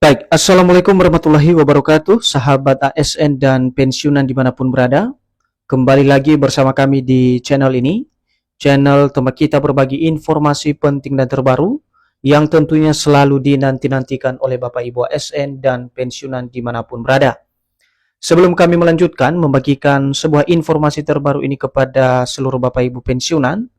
Baik, Assalamualaikum warahmatullahi wabarakatuh, sahabat ASN dan pensiunan dimanapun berada. Kembali lagi bersama kami di channel ini, channel tempat kita berbagi informasi penting dan terbaru yang tentunya selalu dinanti-nantikan oleh Bapak Ibu ASN dan pensiunan dimanapun berada. Sebelum kami melanjutkan membagikan sebuah informasi terbaru ini kepada seluruh Bapak Ibu pensiunan,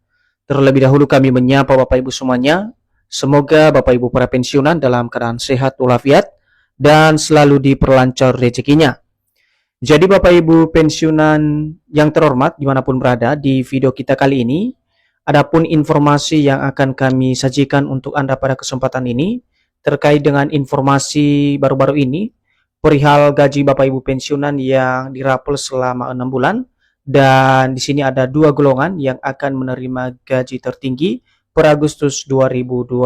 terlebih dahulu kami menyapa Bapak Ibu semuanya. Semoga Bapak Ibu para pensiunan dalam keadaan sehat walafiat dan selalu diperlancar rezekinya. Jadi Bapak Ibu pensiunan yang terhormat dimanapun berada, di video kita kali ini, adapun informasi yang akan kami sajikan untuk Anda pada kesempatan ini, terkait dengan informasi baru-baru ini, perihal gaji Bapak Ibu pensiunan yang dirapel selama 6 bulan, dan di sini ada dua golongan yang akan menerima gaji tertinggi per Agustus 2026.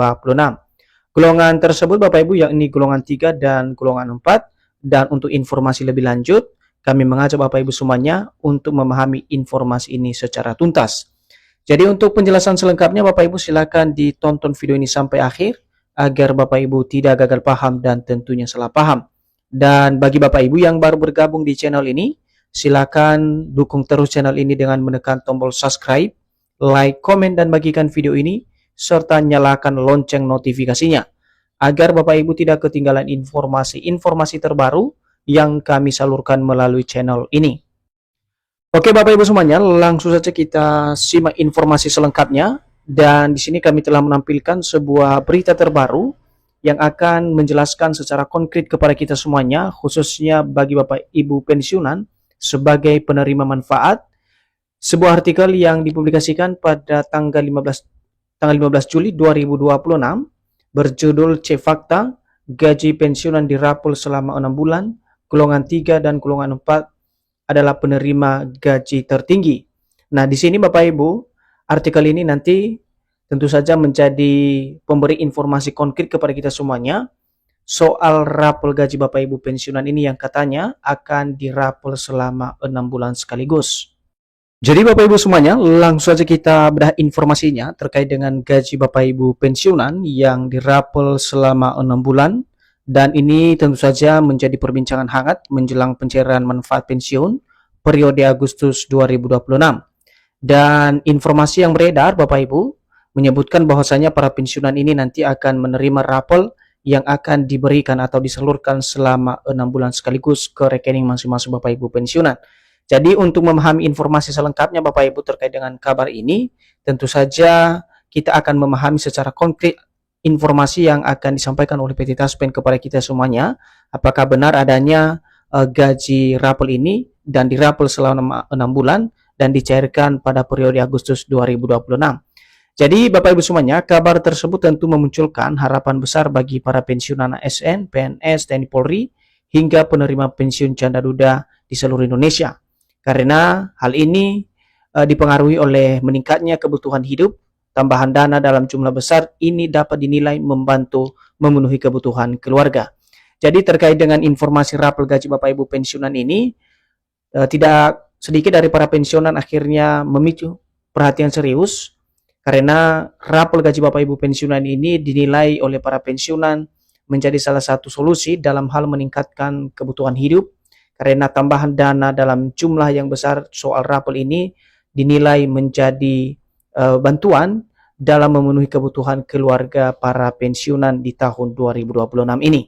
Golongan tersebut Bapak Ibu yakni golongan 3 dan golongan 4. Dan untuk informasi lebih lanjut, kami mengajak Bapak Ibu semuanya untuk memahami informasi ini secara tuntas. Jadi untuk penjelasan selengkapnya Bapak Ibu silakan ditonton video ini sampai akhir agar Bapak Ibu tidak gagal paham dan tentunya salah paham. Dan bagi Bapak Ibu yang baru bergabung di channel ini, silakan dukung terus channel ini dengan menekan tombol subscribe, like, komen, dan bagikan video ini, serta nyalakan lonceng notifikasinya, agar Bapak Ibu tidak ketinggalan informasi-informasi terbaru yang kami salurkan melalui channel ini. Oke Bapak Ibu semuanya, langsung saja kita simak informasi selengkapnya. Dan di sini kami telah menampilkan sebuah berita terbaru yang akan menjelaskan secara konkret kepada kita semuanya, khususnya bagi Bapak Ibu pensiunan sebagai penerima manfaat. Sebuah artikel yang dipublikasikan pada tanggal 15 Juli 2026 berjudul C Fakta, gaji pensiunan dirapel selama 6 bulan, golongan 3 dan golongan 4 adalah penerima gaji tertinggi. Nah, di sini Bapak Ibu, artikel ini nanti tentu saja menjadi pemberi informasi konkret kepada kita semuanya soal rapel gaji Bapak Ibu pensiunan ini yang katanya akan dirapel selama 6 bulan sekaligus. Jadi Bapak Ibu semuanya, langsung saja kita bedah informasinya terkait dengan gaji Bapak Ibu pensiunan yang dirapel selama 6 bulan. Dan ini tentu saja menjadi perbincangan hangat menjelang pencairan manfaat pensiun periode Agustus 2026. Dan informasi yang beredar Bapak Ibu menyebutkan bahwasanya para pensiunan ini nanti akan menerima rapel yang akan diberikan atau disalurkan selama 6 bulan sekaligus ke rekening masing-masing Bapak Ibu pensiunan. Jadi untuk memahami informasi selengkapnya Bapak Ibu terkait dengan kabar ini, tentu saja kita akan memahami secara konkret informasi yang akan disampaikan oleh PT Taspen kepada kita semuanya. Apakah benar adanya gaji rapel ini dan dirapel selama 6 bulan dan dicairkan pada periode Agustus 2026. Jadi Bapak Ibu semuanya, kabar tersebut tentu memunculkan harapan besar bagi para pensiunan ASN, PNS, TNI Polri, hingga penerima pensiun janda duda di seluruh Indonesia. Karena hal ini dipengaruhi oleh meningkatnya kebutuhan hidup, tambahan dana dalam jumlah besar ini dapat dinilai membantu memenuhi kebutuhan keluarga. Jadi terkait dengan informasi rapel gaji Bapak Ibu pensiunan ini, tidak sedikit dari para pensiunan akhirnya memicu perhatian serius, karena rapel gaji Bapak Ibu pensiunan ini dinilai oleh para pensiunan menjadi salah satu solusi dalam hal meningkatkan kebutuhan hidup. Karena tambahan dana dalam jumlah yang besar soal rapel ini dinilai menjadi bantuan dalam memenuhi kebutuhan keluarga para pensiunan di tahun 2026 ini.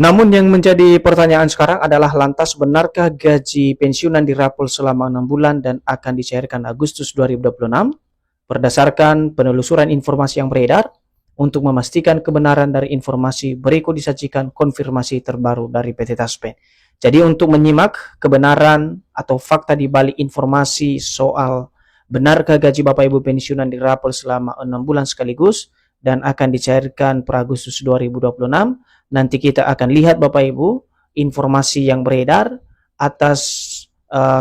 Namun yang menjadi pertanyaan sekarang adalah, lantas benarkah gaji pensiunan dirapel selama 6 bulan dan akan dicairkan Agustus 2026? Berdasarkan penelusuran informasi yang beredar, untuk memastikan kebenaran dari informasi berikut disajikan konfirmasi terbaru dari PT Taspen. Jadi untuk menyimak kebenaran atau fakta di balik informasi soal benarkah gaji Bapak Ibu pensiunan dirapel selama 6 bulan sekaligus dan akan dicairkan per Agustus 2026, nanti kita akan lihat Bapak Ibu informasi yang beredar atas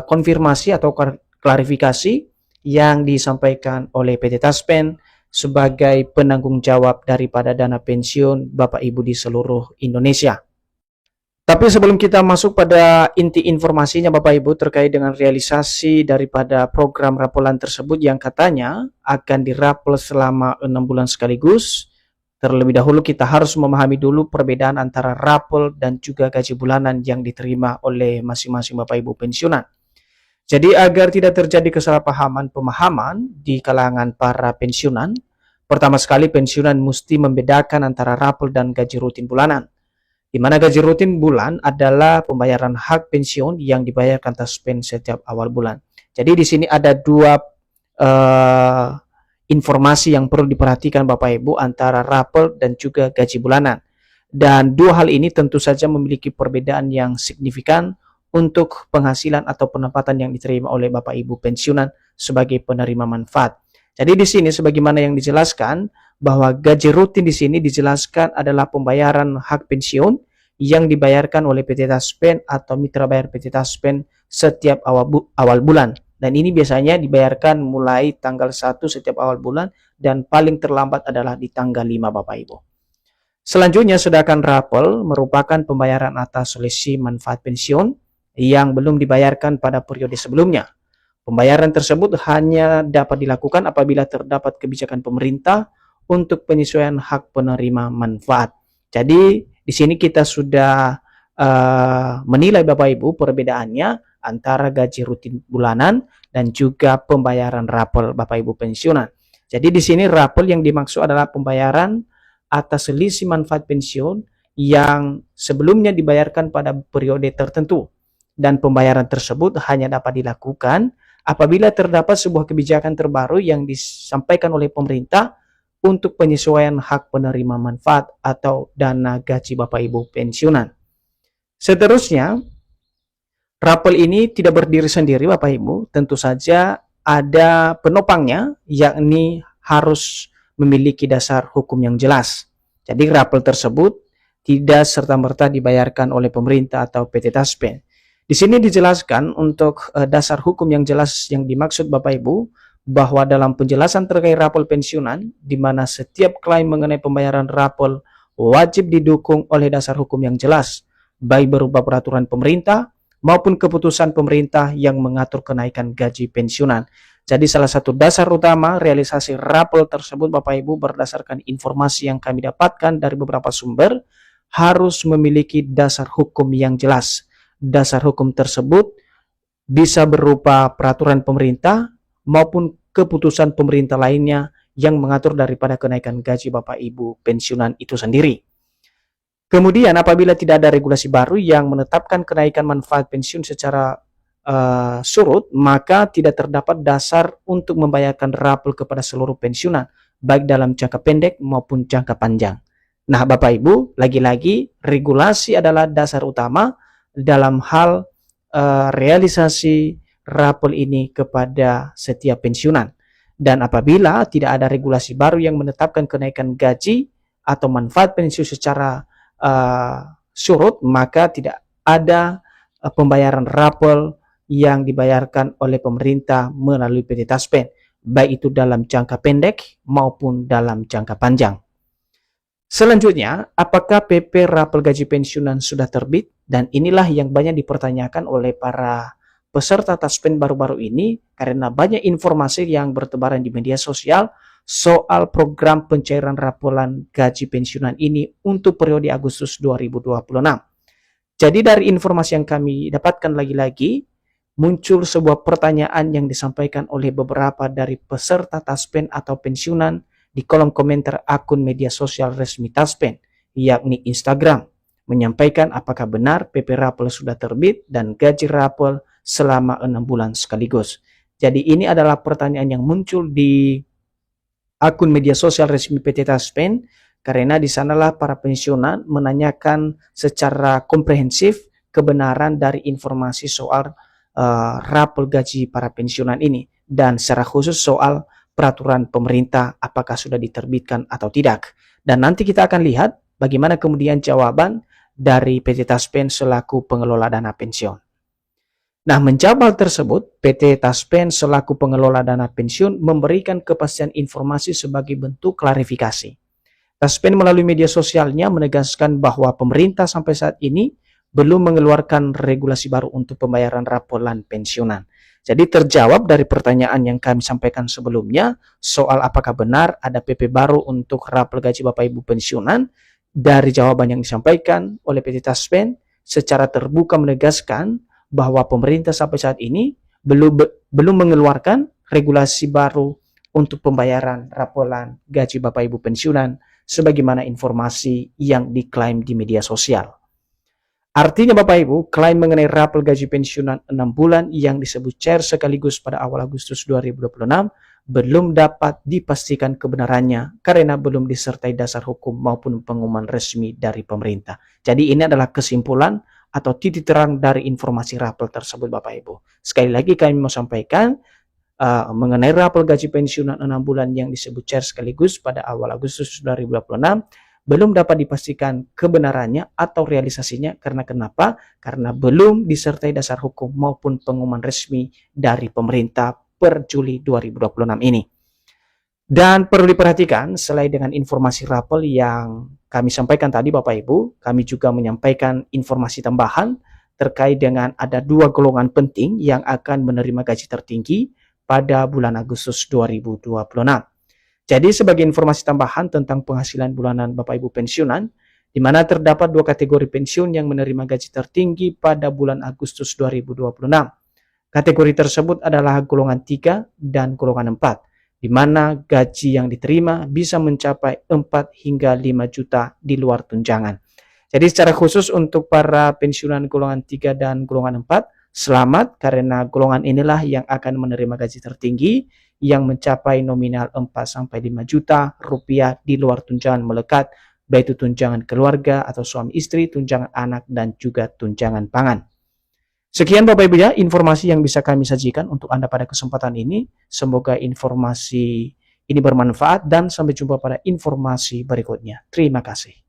konfirmasi atau klarifikasi yang disampaikan oleh PT Taspen sebagai penanggung jawab daripada dana pensiun Bapak Ibu di seluruh Indonesia. Tapi sebelum kita masuk pada inti informasinya Bapak Ibu terkait dengan realisasi daripada program rapelan tersebut yang katanya akan dirapel selama 6 bulan sekaligus, terlebih dahulu kita harus memahami dulu perbedaan antara rapel dan juga gaji bulanan yang diterima oleh masing-masing Bapak Ibu pensiunan. Jadi agar tidak terjadi kesalahpahaman pemahaman di kalangan para pensiunan, pertama sekali pensiunan mesti membedakan antara rapel dan gaji rutin bulanan. Di mana gaji rutin bulan adalah pembayaran hak pensiun yang dibayarkan taspen setiap awal bulan. Jadi di sini ada dua informasi yang perlu diperhatikan Bapak Ibu antara rapel dan juga gaji bulanan. Dan dua hal ini tentu saja memiliki perbedaan yang signifikan untuk penghasilan atau pendapatan yang diterima oleh Bapak Ibu pensiunan sebagai penerima manfaat. Jadi di sini sebagaimana yang dijelaskan bahwa gaji rutin di sini dijelaskan adalah pembayaran hak pensiun yang dibayarkan oleh PT Taspen atau mitra bayar PT Taspen setiap awal bulan. Dan ini biasanya dibayarkan mulai tanggal 1 setiap awal bulan dan paling terlambat adalah di tanggal 5 Bapak Ibu. Selanjutnya sedangkan rapel merupakan pembayaran atas selisih manfaat pensiun yang belum dibayarkan pada periode sebelumnya. Pembayaran tersebut hanya dapat dilakukan apabila terdapat kebijakan pemerintah untuk penyesuaian hak penerima manfaat. Jadi di sini kita sudah menilai Bapak Ibu perbedaannya antara gaji rutin bulanan dan juga pembayaran rapel Bapak Ibu pensiunan. Jadi di sini rapel yang dimaksud adalah pembayaran atas selisih manfaat pensiun yang sebelumnya dibayarkan pada periode tertentu. Dan pembayaran tersebut hanya dapat dilakukan apabila terdapat sebuah kebijakan terbaru yang disampaikan oleh pemerintah untuk penyesuaian hak penerima manfaat atau dana gaji Bapak Ibu pensiunan. Seterusnya, rapel ini tidak berdiri sendiri Bapak Ibu, tentu saja ada penopangnya, yakni harus memiliki dasar hukum yang jelas. Jadi rapel tersebut tidak serta-merta dibayarkan oleh pemerintah atau PT Taspen. Di sini dijelaskan untuk dasar hukum yang jelas yang dimaksud Bapak Ibu, bahwa dalam penjelasan terkait rapel pensiunan, di mana setiap klaim mengenai pembayaran rapel wajib didukung oleh dasar hukum yang jelas, baik berupa peraturan pemerintah maupun keputusan pemerintah yang mengatur kenaikan gaji pensiunan. Jadi salah satu dasar utama realisasi rapel tersebut Bapak Ibu berdasarkan informasi yang kami dapatkan dari beberapa sumber harus memiliki dasar hukum yang jelas. Dasar hukum tersebut bisa berupa peraturan pemerintah maupun keputusan pemerintah lainnya yang mengatur daripada kenaikan gaji Bapak Ibu pensiunan itu sendiri. Kemudian apabila tidak ada regulasi baru yang menetapkan kenaikan manfaat pensiun secara surut, maka tidak terdapat dasar untuk membayarkan rapel kepada seluruh pensiunan, baik dalam jangka pendek maupun jangka panjang. Nah Bapak Ibu, lagi-lagi regulasi adalah dasar utama dalam hal realisasi rapel ini kepada setiap pensiunan. Dan apabila tidak ada regulasi baru yang menetapkan kenaikan gaji atau manfaat pensiun secara surut, maka tidak ada pembayaran rapel yang dibayarkan oleh pemerintah melalui PT Taspen, baik itu dalam jangka pendek maupun dalam jangka panjang. Selanjutnya, apakah PP rapel gaji pensiunan sudah terbit? Dan inilah yang banyak dipertanyakan oleh para peserta Taspen baru-baru ini karena banyak informasi yang bertebaran di media sosial soal program pencairan rapelan gaji pensiunan ini untuk periode Agustus 2026. Jadi dari informasi yang kami dapatkan lagi-lagi, muncul sebuah pertanyaan yang disampaikan oleh beberapa dari peserta Taspen atau pensiunan di kolom komentar akun media sosial resmi Taspen, yakni Instagram, menyampaikan apakah benar PP rapel sudah terbit dan gaji rapel selama 6 bulan sekaligus. Jadi ini adalah pertanyaan yang muncul di akun media sosial resmi PT Taspen, karena di sanalah para pensiunan menanyakan secara komprehensif kebenaran dari informasi soal rapel gaji para pensiunan ini, dan secara khusus soal peraturan pemerintah apakah sudah diterbitkan atau tidak. Dan nanti kita akan lihat bagaimana kemudian jawaban dari PT Taspen selaku pengelola dana pensiun. Nah, menjawab hal tersebut, PT Taspen selaku pengelola dana pensiun memberikan kepastian informasi sebagai bentuk klarifikasi. Taspen melalui media sosialnya menegaskan bahwa pemerintah sampai saat ini belum mengeluarkan regulasi baru untuk pembayaran rapelan pensiunan. Jadi terjawab dari pertanyaan yang kami sampaikan sebelumnya soal apakah benar ada PP baru untuk rapel gaji Bapak Ibu pensiunan. Dari jawaban yang disampaikan oleh PT Taspen secara terbuka menegaskan bahwa pemerintah sampai saat ini belum mengeluarkan regulasi baru untuk pembayaran rapelan gaji Bapak Ibu pensiunan sebagaimana informasi yang diklaim di media sosial. Artinya Bapak Ibu, klaim mengenai rapel gaji pensiunan 6 bulan yang disebut cair sekaligus pada awal Agustus 2026 belum dapat dipastikan kebenarannya karena belum disertai dasar hukum maupun pengumuman resmi dari pemerintah. Jadi ini adalah kesimpulan atau titik terang dari informasi rapel tersebut Bapak Ibu. Sekali lagi kami mau sampaikan mengenai rapel gaji pensiunan 6 bulan yang disebut cair sekaligus pada awal Agustus 2026 belum dapat dipastikan kebenarannya atau realisasinya karena kenapa? Karena belum disertai dasar hukum maupun pengumuman resmi dari pemerintah per Juli 2026 ini. Dan perlu diperhatikan, selain dengan informasi rapel yang kami sampaikan tadi Bapak Ibu, kami juga menyampaikan informasi tambahan terkait dengan ada 2 golongan penting yang akan menerima gaji tertinggi pada bulan Agustus 2026. Jadi sebagai informasi tambahan tentang penghasilan bulanan Bapak Ibu pensiunan, di mana terdapat 2 kategori pensiun yang menerima gaji tertinggi pada bulan Agustus 2026. Kategori tersebut adalah golongan 3 dan golongan 4, di mana gaji yang diterima bisa mencapai 4 hingga 5 juta di luar tunjangan. Jadi secara khusus untuk para pensiunan golongan 3 dan golongan 4, selamat karena golongan inilah yang akan menerima gaji tertinggi yang mencapai nominal 4-5 juta rupiah di luar tunjangan melekat, baik itu tunjangan keluarga atau suami istri, tunjangan anak, dan juga tunjangan pangan. Sekian Bapak Ibu ya, informasi yang bisa kami sajikan untuk Anda pada kesempatan ini. Semoga informasi ini bermanfaat dan sampai jumpa pada informasi berikutnya. Terima kasih.